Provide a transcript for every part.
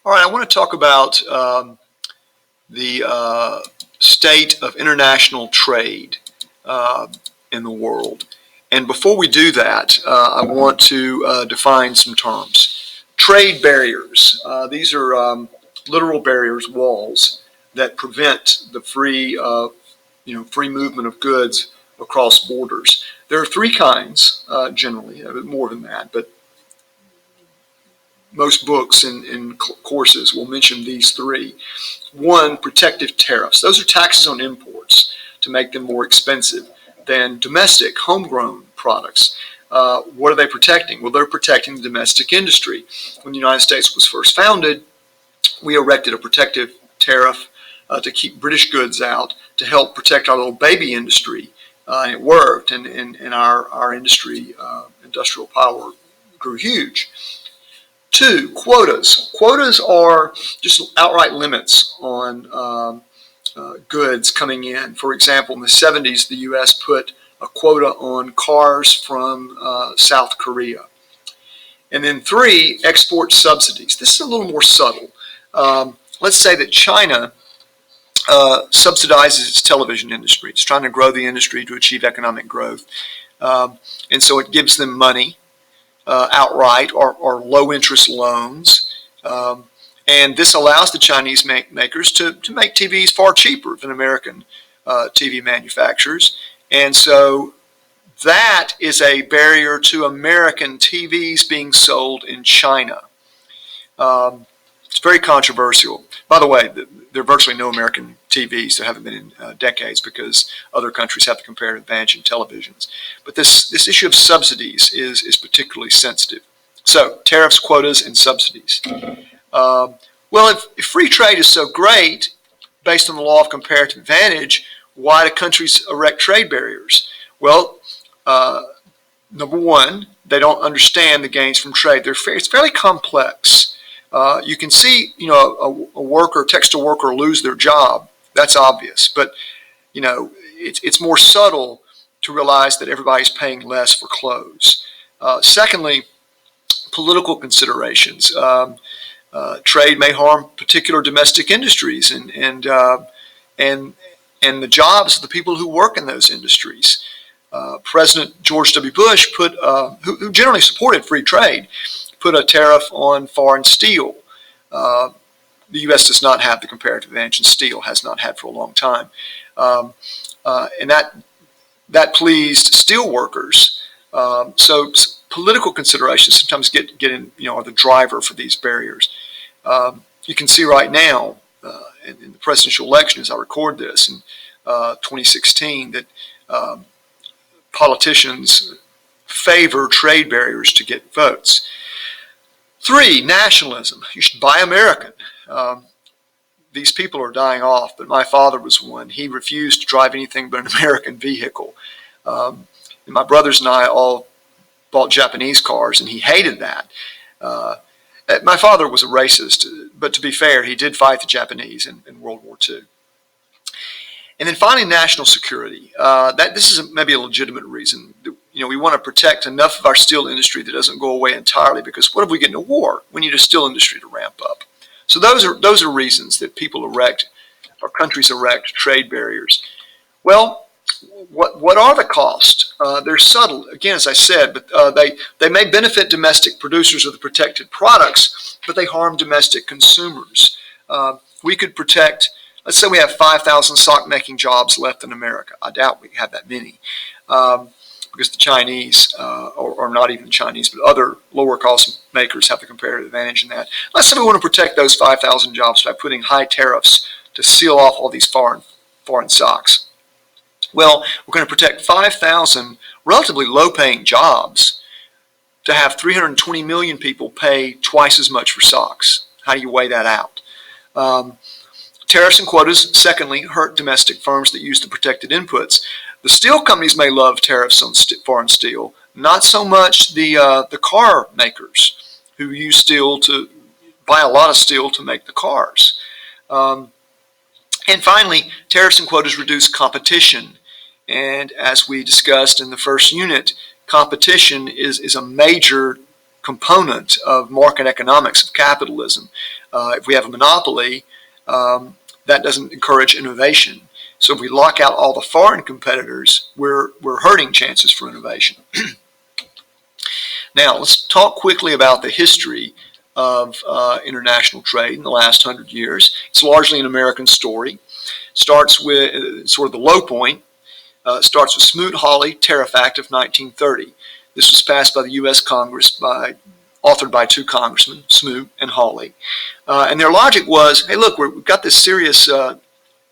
All right, I want to talk about the state of international trade in the world. And before we do that, I want to define some terms. Trade barriers. These are literal barriers, walls, that prevent the free movement of goods across borders. There are three kinds, generally, a bit more than that, but most books and courses will mention these three. One, protective tariffs. Those are taxes on imports to make them more expensive than domestic, homegrown products. What are they protecting? Well, they're protecting the domestic industry. When the United States was first founded, we erected a protective tariff to keep British goods out, to help protect our little baby industry. And it worked, and our industry, industrial power, grew huge. Two, quotas. Quotas are just outright limits on goods coming in. For example, in the 70s, the U.S. put a quota on cars from South Korea. And then three, export subsidies. This is a little more subtle. Let's say that China subsidizes its television industry. It's trying to grow the industry to achieve economic growth. And so it gives them money outright or low interest loans. And this allows the Chinese makers to make TVs far cheaper than American TV manufacturers. And so that is a barrier to American TVs being sold in China. It's very controversial. By the way, there are virtually no American TVs. There haven't been in decades because other countries have the comparative advantage in televisions. But this issue of subsidies is particularly sensitive. So tariffs, quotas, and subsidies. Well, if free trade is so great, based on the law of comparative advantage, why do countries erect trade barriers? Well, number one, they don't understand the gains from trade. It's fairly complex. You can see, a worker, textile worker, lose their job. That's obvious, but it's more subtle to realize that everybody's paying less for clothes. Secondly, political considerations. Trade may harm particular domestic industries and the jobs of the people who work in those industries. President George W. Bush who generally supported free trade, put a tariff on foreign steel. The U.S. does not have the comparative advantage in steel, has not had for a long time. And that pleased steel workers. So political considerations sometimes get in, are the driver for these barriers. You can see right now in the presidential election, as I record this, in 2016, that politicians favor trade barriers to get votes. Three, nationalism. You should buy American. These people are dying off, but my father was one. He refused to drive anything but an American vehicle. And my brothers and I all bought Japanese cars, and he hated that. My father was a racist, but to be fair, he did fight the Japanese in World War II. And then finally, national security. This is maybe a legitimate reason. We want to protect enough of our steel industry that doesn't go away entirely, because what if we get into war? We need a steel industry to ramp up. So those are reasons that people erect, or countries erect, trade barriers. Well, what are the costs? They're subtle, again, as I said, but they may benefit domestic producers of the protected products, but they harm domestic consumers. We could protect, let's say we have 5,000 sock making jobs left in America. I doubt we have that many. Because the Chinese, or not even Chinese, but other lower cost makers have the comparative advantage in that. Let's say we want to protect those 5,000 jobs by putting high tariffs to seal off all these foreign socks. Well, we're going to protect 5,000 relatively low-paying jobs to have 320 million people pay twice as much for socks. How do you weigh that out? Tariffs and quotas, secondly, hurt domestic firms that use the protected inputs. The steel companies may love tariffs on foreign steel, not so much the car makers who use steel to buy a lot of steel to make the cars. And finally, tariffs and quotas reduce competition. And as we discussed in the first unit, competition is a major component of market economics of capitalism. If we have a monopoly, that doesn't encourage innovation. So if we lock out all the foreign competitors, we're hurting chances for innovation. Now, let's talk quickly about the history of international trade in the last 100 years. It's largely an American story. Starts with sort of the low point. Starts with Smoot-Hawley Tariff Act of 1930. This was passed by the U.S. Congress, authored by two congressmen, Smoot and Hawley. And their logic was, hey, look, we've got this serious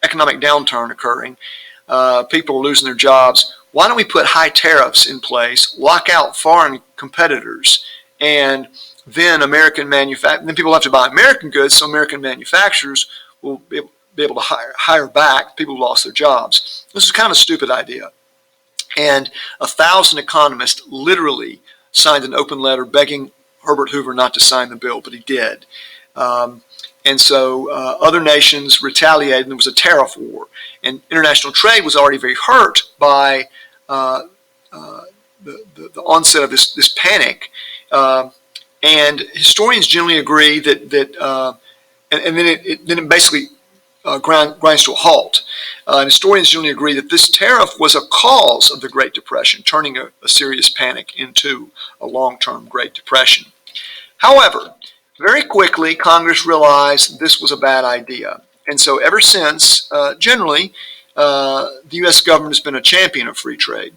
economic downturn occurring. People are losing their jobs. Why don't we put high tariffs in place, lock out foreign competitors, and then then people have to buy American goods, so American manufacturers will be able to hire back people who lost their jobs. This is kind of a stupid idea. And 1,000 economists literally signed an open letter begging Herbert Hoover not to sign the bill, but he did. And so other nations retaliated, and there was a tariff war. And international trade was already very hurt by the onset of this panic. And historians generally agree that then it basically grinds to a halt. And historians generally agree that this tariff was a cause of the Great Depression, turning a serious panic into a long-term Great Depression. However, very quickly, Congress realized this was a bad idea. And so ever since, generally, the U.S. government has been a champion of free trade.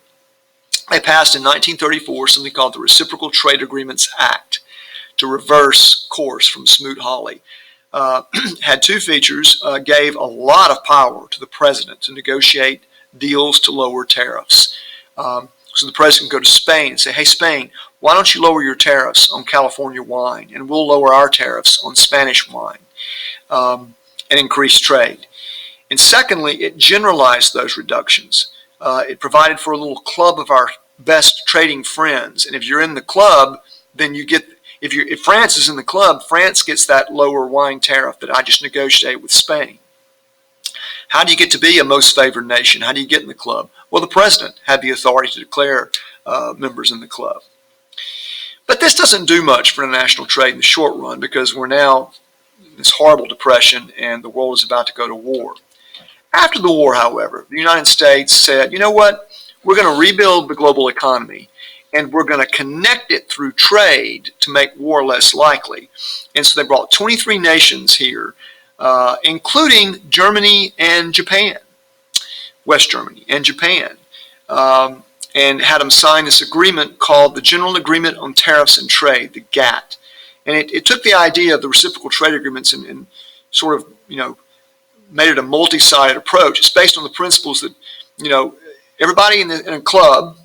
They passed in 1934 something called the Reciprocal Trade Agreements Act to reverse course from Smoot-Hawley. Had two features, gave a lot of power to the president to negotiate deals to lower tariffs. So the president can go to Spain and say, hey, Spain, why don't you lower your tariffs on California wine, and we'll lower our tariffs on Spanish wine, and increase trade. And secondly, it generalized those reductions. It provided for a little club of our best trading friends. And if you're in the club, then you get, if France is in the club, France gets that lower wine tariff that I just negotiated with Spain. How do you get to be a most favored nation? How do you get in the club? Well, the president had the authority to declare members in the club. But this doesn't do much for international trade in the short run, because we're now in this horrible depression and the world is about to go to war. After the war, however, the United States said, you know what, we're going to rebuild the global economy, and we're going to connect it through trade to make war less likely. And so they brought 23 nations here, including Germany and Japan, West Germany and Japan, and had them sign this agreement called the General Agreement on Tariffs and Trade, the GATT. And it took the idea of the reciprocal trade agreements and sort of, made it a multi-sided approach. It's based on the principles that, everybody in a club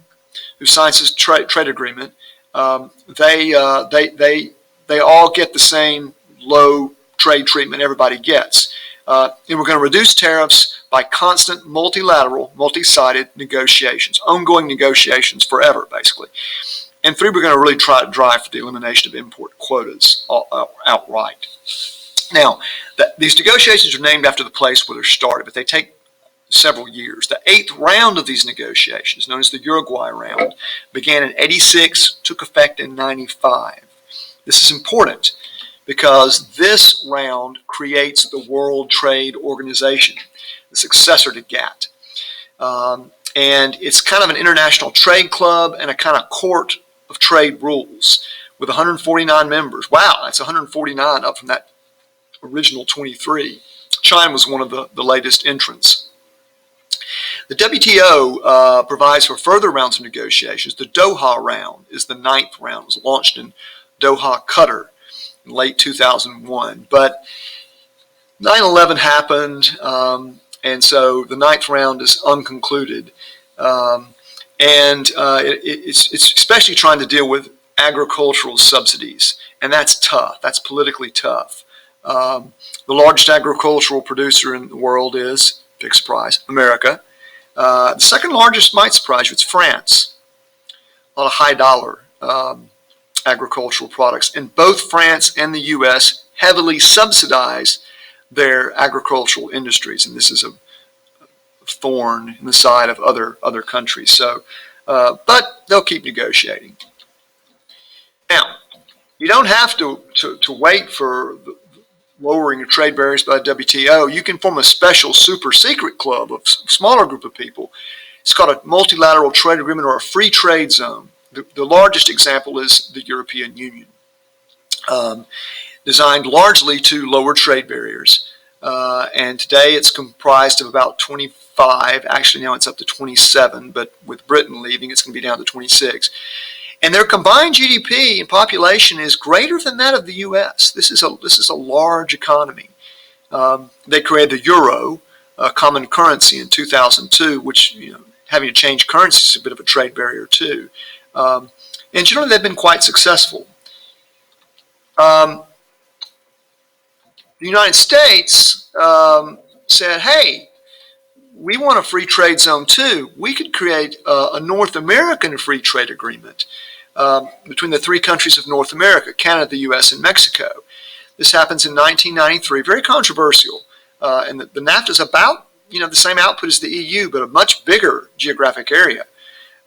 who signs this trade agreement, they all get the same low trade treatment everybody gets. And we're going to reduce tariffs by constant multilateral, multi-sided negotiations, ongoing negotiations forever, basically. And three, we're going to really try to drive for the elimination of import quotas outright. Now, these negotiations are named after the place where they're started, but they take several years. The 8th round of these negotiations, known as the Uruguay round, began in '86, took effect in '95. This is important because this round creates the World Trade Organization, the successor to GATT. And it's kind of an international trade club and a kind of court of trade rules with 149 members. Wow, that's 149 up from that original 23. China was one of the latest entrants. The WTO provides for further rounds of negotiations. The Doha round is the 9th round. It was launched in Doha, Qatar in late 2001. But 9/11 happened, and so the 9th round is unconcluded. It's especially trying to deal with agricultural subsidies, and that's tough. That's politically tough. The largest agricultural producer in the world is, big surprise, America. The second largest, might surprise you, it's France. A lot of high dollar agricultural products. And both France and the U.S. heavily subsidize their agricultural industries. And this is a thorn in the side of other countries. So, but they'll keep negotiating. Now, You don't have to wait for the lowering of trade barriers by the WTO. You can form a special super secret club of a smaller group of people. It's called a multilateral trade agreement or a free trade zone. The largest example is the European Union, designed largely to lower trade barriers. And today it's comprised of about 25, actually now it's up to 27, but with Britain leaving, it's going to be down to 26. And their combined GDP and population is greater than that of the U.S. This is a large economy. They created the euro, a common currency, in 2002, which, having to change currency is a bit of a trade barrier too. And generally, they've been quite successful. The United States said, hey, we want a free trade zone too. We could create a North American free trade agreement between the three countries of North America, Canada, the U.S., and Mexico. This happens in 1993, very controversial. And the NAFTA is about the same output as the EU, but a much bigger geographic area.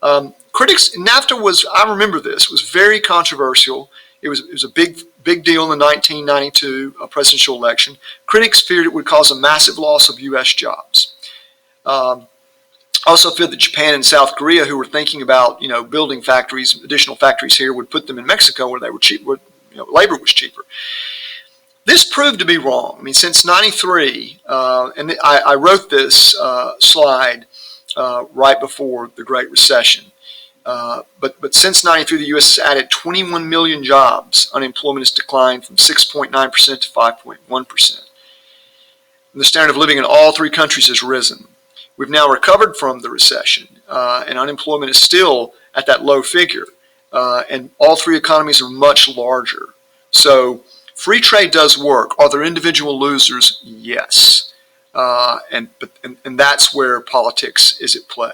NAFTA was, I remember this, was very controversial. It was a big deal in the 1992 presidential election. Critics feared it would cause a massive loss of U.S. jobs. Also feared that Japan and South Korea, who were thinking about building factories, additional factories here, would put them in Mexico where they were cheap, where labor was cheaper. This proved to be wrong. I mean, since '93, and I wrote this slide right before the Great Recession. But since '93, the U.S. has added 21 million jobs. Unemployment has declined from 6.9% to 5.1%. And the standard of living in all three countries has risen. We've now recovered from the recession, and unemployment is still at that low figure. And all three economies are much larger. So free trade does work. Are there individual losers? Yes. And that's where politics is at play.